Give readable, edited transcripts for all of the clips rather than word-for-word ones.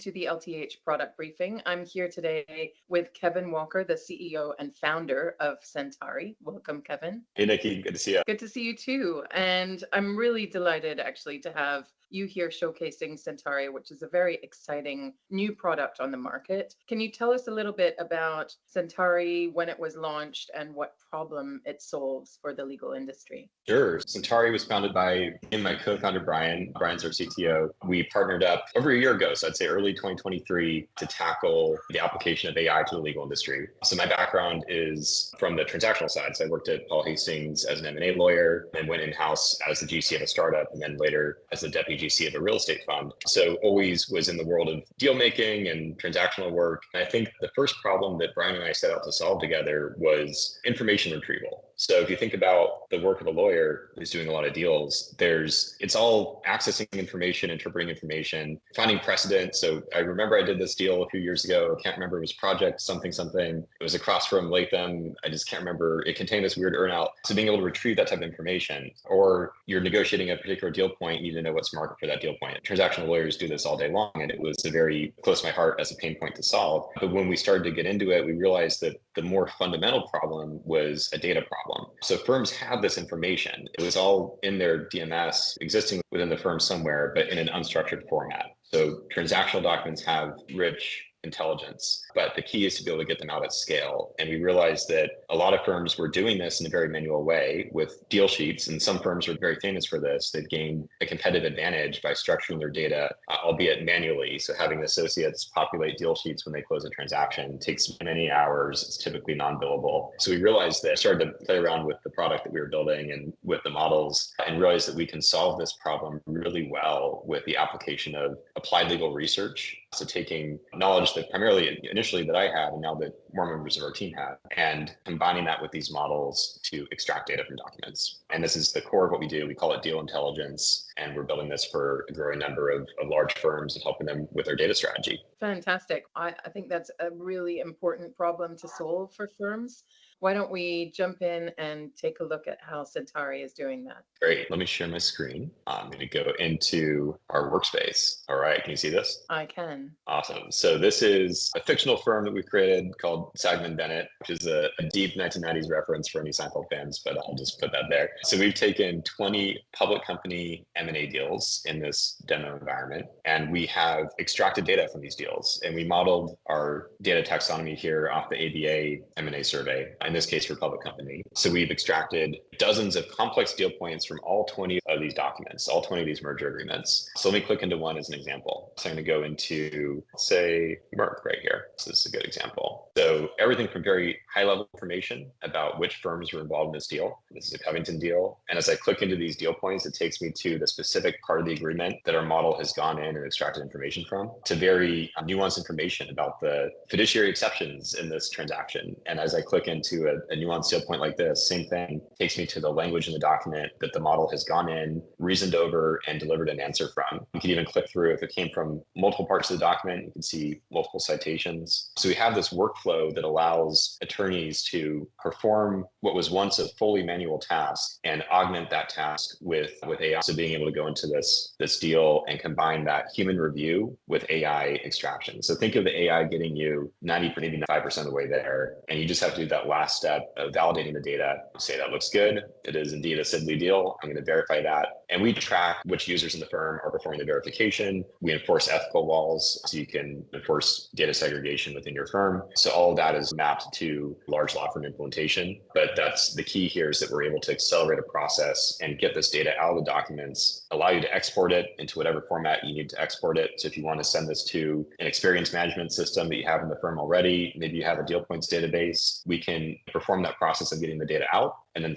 to the LTH product briefing. I'm here today with Kevin Walker, the CEO and founder of Centari. Welcome, Kevin. Hey, Nikki. Good to see you. Good to see you too. And I'm really delighted actually to have you here showcasing Centari, which is a very exciting new product on the market. Can you tell us a little bit about Centari, when it was launched, and what problem it solves for the legal industry? Sure. Centari was founded by me and my co-founder, Brian. Brian's our CTO. We partnered up over a year ago, so I'd say early 2023, to tackle the application of AI to the legal industry. So my background is from the transactional side. So I worked at Paul Hastings as an M&A lawyer, and went in-house as the GC of a startup, and then later as the deputy GC of a real estate fund. So always was in the world of deal making and transactional work. And I think the first problem that Brian and I set out to solve together was information retrieval. So if you think about the work of a lawyer who's doing a lot of deals, it's all accessing information, interpreting information, finding precedent. So I remember I did this deal a few years ago. I can't remember, it was project something. It was across from Latham. I just can't remember. It contained this weird earnout. So being able to retrieve that type of information, or you're negotiating a particular deal point, you need to know what's market for that deal point. Transactional lawyers do this all day long, and it was a very close to my heart as a pain point to solve. But when we started to get into it, we realized that the more fundamental problem was a data problem. So firms have this information. It was all in their DMS, existing within the firm somewhere, but in an unstructured format. So transactional documents have rich intelligence, but the key is to be able to get them out at scale. And we realized that a lot of firms were doing this in a very manual way with deal sheets, and some firms are very famous for this. They've gained a competitive advantage by structuring their data, albeit manually. So having associates populate deal sheets when they close a transaction takes many hours. It's typically non-billable. So we realized that, started to play around with the product that we were building and with the models, and realized that we can solve this problem really well with the application of applied legal research. So taking knowledge that primarily initially that I had, and now that more members of our team have, and combining that with these models to extract data from documents. And this is the core of what we do. We call it Deal Intelligence, and we're building this for a growing number of large firms and helping them with their data strategy. Fantastic. I think that's a really important problem to solve for firms. Why don't we jump in and take a look at how Centari is doing that? Great. Let me share my screen. I'm going to go into our workspace. All right. Can you see this? I can. Awesome. So this is a fictional firm that we've created called Sagman Bennett, which is a deep 1990s reference for any Seinfeld fans, but I'll just put that there. So we've taken 20 public company M&A deals in this demo environment, and we have extracted data from these deals. And we modeled our data taxonomy here off the ABA M&A survey, in this case for public company. So we've extracted dozens of complex deal points from all 20 of these documents, all 20 of these merger agreements. So let me click into one as an example. So I'm going to go into, say, Merck right here. So this is a good example. So everything from very high level information about which firms were involved in this deal. This is a Covington deal. And as I click into these deal points, it takes me to the specific part of the agreement that our model has gone in and extracted information from, to very nuanced information about the fiduciary exceptions in this transaction. And as I click into a nuanced deal point like this, same thing, takes me to the language in the document that the model has gone in, reasoned over, and delivered an answer from. You can even click through if it came from multiple parts of the document. You can see multiple citations. So we have this workflow that allows attorneys to perform what was once a fully manual task and augment that task with AI. So being able to go into this deal and combine that human review with AI extraction. So think of the AI getting you 90, maybe 95% of the way there, and you just have to do that last step of validating the data. Say that looks good. It is indeed a Sidley deal. I'm going to verify that. And we track which users in the firm are performing the verification. We enforce ethical walls so you can enforce data segregation within your firm. So all of that is mapped to large law firm implementation. But that's the key here, is that we're able to accelerate a process and get this data out of the documents, allow you to export it into whatever format you need to export it. So if you want to send this to an experience management system that you have in the firm already, maybe you have a deal points database, we can perform that process of getting the data out and then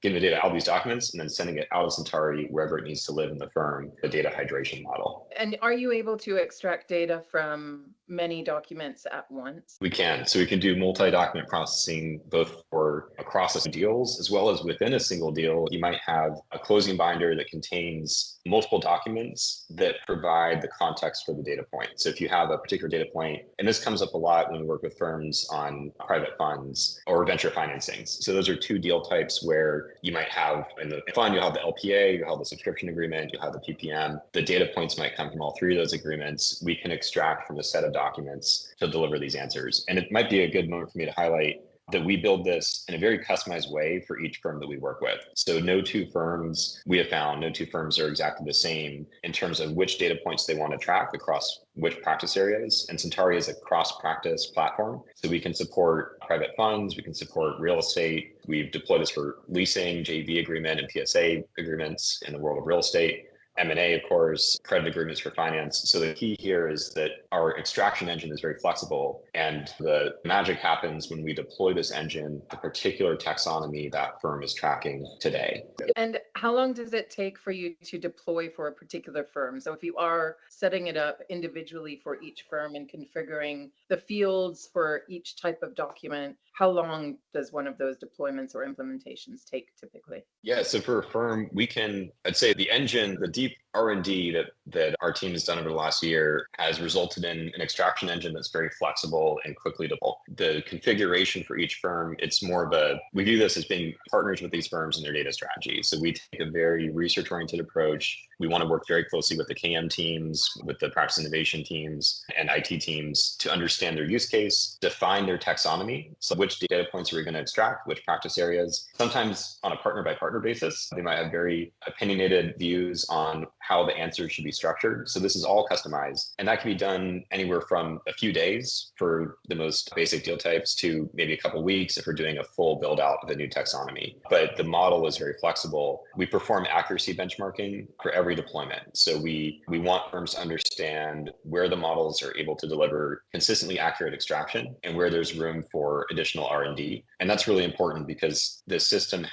getting the data out of these documents and then sending it out of Centari wherever it needs to live in the firm, the data hydration model. And are you able to extract data from many documents at once? We can. So we can do multi-document processing both for across deals as well as within a single deal. You might have a closing binder that contains multiple documents that provide the context for the data point. So if you have a particular data point, and this comes up a lot when we work with firms on private funds or venture financings. So those are two deal types where you might have in the fund, you'll have the LPA, you'll have the subscription agreement, you'll have the PPM. The data points might come from all three of those agreements. We can extract from a set of documents to deliver these answers. And it might be a good moment for me to highlight that we build this in a very customized way for each firm that we work with. So no two firms we have found, no two firms are exactly the same in terms of which data points they want to track across which practice areas. And Centari is a cross-practice platform. So we can support private funds, we can support real estate. We've deployed this for leasing, JV agreement, and PSA agreements in the world of real estate. M&A, of course, credit agreements for finance. So the key here is that our extraction engine is very flexible, and the magic happens when we deploy this engine, the particular taxonomy that firm is tracking today. And how long does it take for you to deploy for a particular firm? So if you are setting it up individually for each firm and configuring the fields for each type of document, how long does one of those deployments or implementations take typically? Yeah, so for a firm, I'd say the engine, the deep R&D that our team has done over the last year has resulted in an extraction engine that's very flexible and quickly deployable. The configuration for each firm, it's more of we view this as being partners with these firms in their data strategy. So we take a very research-oriented approach. We want to work very closely with the KM teams, with the practice innovation teams and IT teams to understand their use case, define their taxonomy. So which data points are we going to extract, which practice areas, sometimes on a partner by partner basis. They might have very opinionated views on how the answers should be structured. So this is all customized, and that can be done anywhere from a few days for the most basic deal types to maybe a couple of weeks if we're doing a full build out of the new taxonomy. But the model is very flexible. We perform accuracy benchmarking for every deployment. So we want firms to understand where the models are able to deliver consistently accurate extraction and where there's room for additional R&D. And that's really important because the system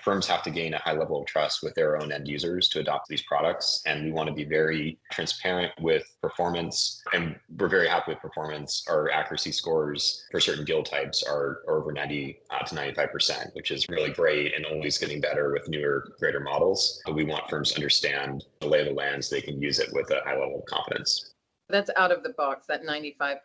firms have to gain a high level of trust with their own end users to adopt these products. And we want to be very transparent with performance. And we're very happy with performance. Our accuracy scores for certain deal types are over 90 to 95%, which is really great and always getting better with newer, greater models. But we want firms to understand the lay of the land so they can use it with a high level of confidence. That's out of the box, that 95%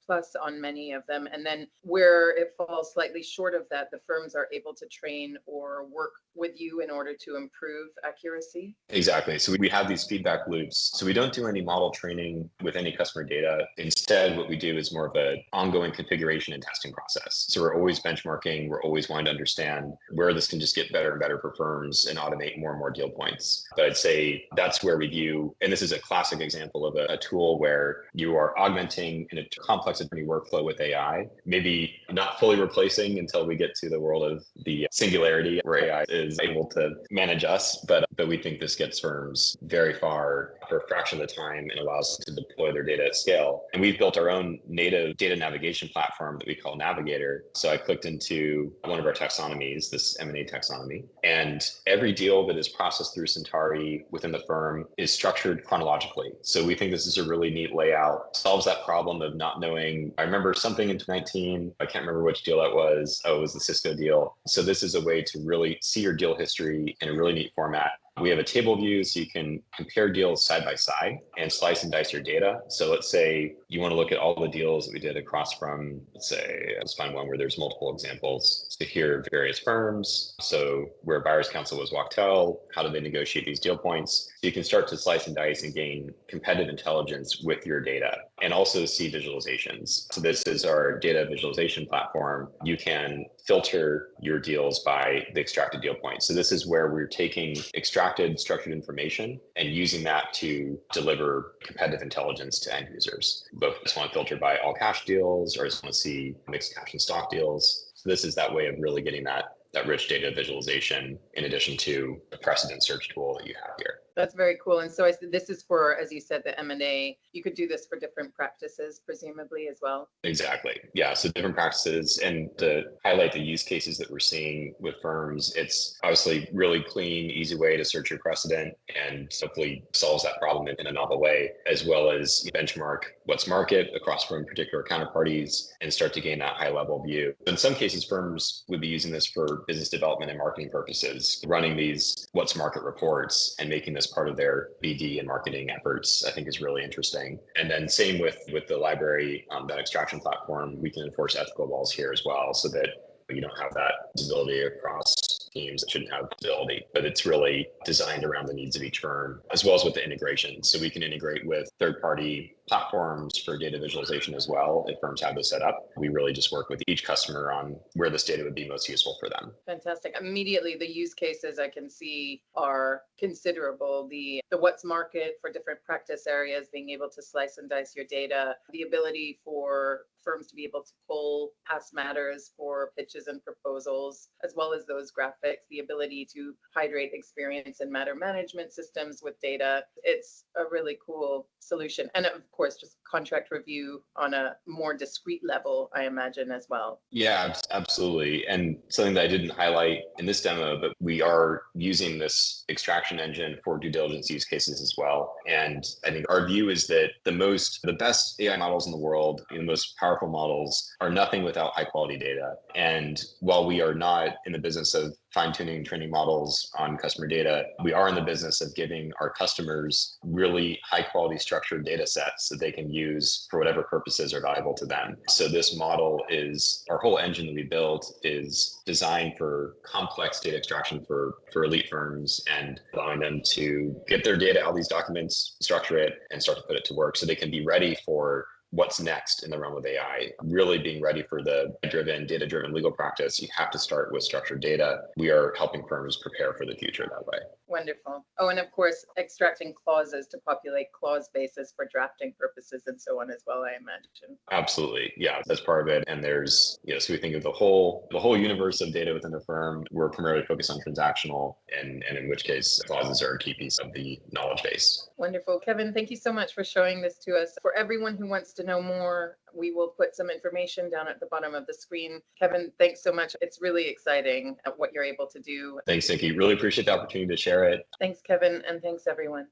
plus on many of them. And then where it falls slightly short of that, the firms are able to train or work with you in order to improve accuracy? Exactly. So we have these feedback loops. So we don't do any model training with any customer data. Instead, what we do is more of an ongoing configuration and testing process. So we're always benchmarking. We're always wanting to understand where this can just get better and better for firms and automate more and more deal points. But I'd say that's where we view, and this is a classic example of a tool where you are augmenting in a complex attorney workflow with AI, maybe not fully replacing until we get to the world of the singularity where AI is able to manage us. But we think this gets firms very far for a fraction of the time and allows them to deploy their data at scale. And we've built our own native data navigation platform that we call Navigator. So I clicked into one of our taxonomies, this M&A taxonomy, and every deal that is processed through Centari within the firm is structured chronologically. So we think this is a really neat layout, solves that problem of not knowing. I remember something in 2019, I can't remember which deal that was. Oh, it was the Cisco deal. So this is a way to really see your deal history in a really neat format. We have a table view so you can compare deals side by side and slice and dice your data. So let's say you want to look at all the deals that we did across from, let's find one where there's multiple examples. So here, various firms. So where buyer's counsel was Wachtell, how do they negotiate these deal points? So you can start to slice and dice and gain competitive intelligence with your data and also see visualizations. So this is our data visualization platform. You can filter your deals by the extracted deal points. So this is where we're taking extracted structured information and using that to deliver competitive intelligence to end users. Both just want to filter by all cash deals or just want to see mixed cash and stock deals. So this is that way of really getting that rich data visualization in addition to the precedent search tool that you have here. That's very cool. And so this is for, as you said, the M&A. You could do this for different practices, presumably, as well. Exactly. Yeah. So different practices, and to highlight the use cases that we're seeing with firms, it's obviously really clean, easy way to search your precedent and hopefully solves that problem in a novel way, as well as benchmark what's market across from particular counterparties and start to gain that high level view. In some cases, firms would be using this for business development and marketing purposes, running these what's market reports and making this part of their BD and marketing efforts, I think is really interesting. And then same with the library, that extraction platform, we can enforce ethical laws here as well, so that you don't have that visibility across teams that shouldn't have visibility. But it's really designed around the needs of each firm, as well as with the integration. So we can integrate with third-party platforms for data visualization as well if firms have this set up. We really just work with each customer on where this data would be most useful for them. Fantastic. Immediately, the use cases I can see are considerable. The what's market for different practice areas, being able to slice and dice your data, the ability for firms to be able to pull past matters for pitches and proposals, as well as those graphics, the ability to hydrate experience and matter management systems with data. It's a really cool solution. And of course, just contract review on a more discrete level, I imagine, as well. Yeah, absolutely. And something that I didn't highlight in this demo, but we are using this extraction engine for due diligence use cases as well. And I think our view is that the best AI models in the world, the most powerful models, are nothing without high quality data. And while we are not in the business of fine-tuning training models on customer data, we are in the business of giving our customers really high quality structured data sets that they can use for whatever purposes are valuable to them. So this model is, our whole engine that we built is designed for complex data extraction for elite firms and allowing them to get their data out of these documents, structure it, and start to put it to work so they can be ready for what's next in the realm of AI. Really being ready for the data-driven legal practice, you have to start with structured data. We are helping firms prepare for the future that way. Wonderful. Oh, and of course, extracting clauses to populate clause bases for drafting purposes and so on as well, I imagine. Absolutely. Yeah, that's part of it. And there's, so we think of the whole universe of data within a firm. We're primarily focused on transactional, and in which case clauses are a key piece of the knowledge base. Wonderful. Kevin, thank you so much for showing this to us. For everyone who wants to know more, we will put some information down at the bottom of the screen. Kevin, thanks so much. It's really exciting what you're able to do. Thanks, Nikki. Really appreciate the opportunity to share it. Thanks, Kevin, and thanks, everyone.